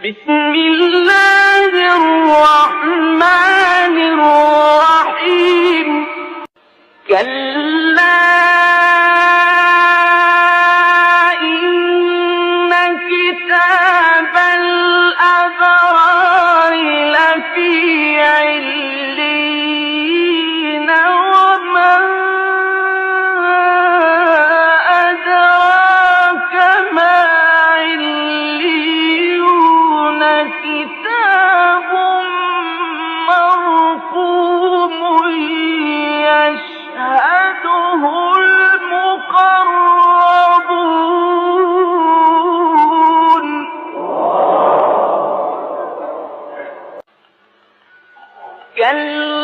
بسم الله الرحمن الرحيم كلا إن كتاب الأبرار لفي عليين وما أدراك ما عليون كتاب مرقوم يشهده المقربون كلا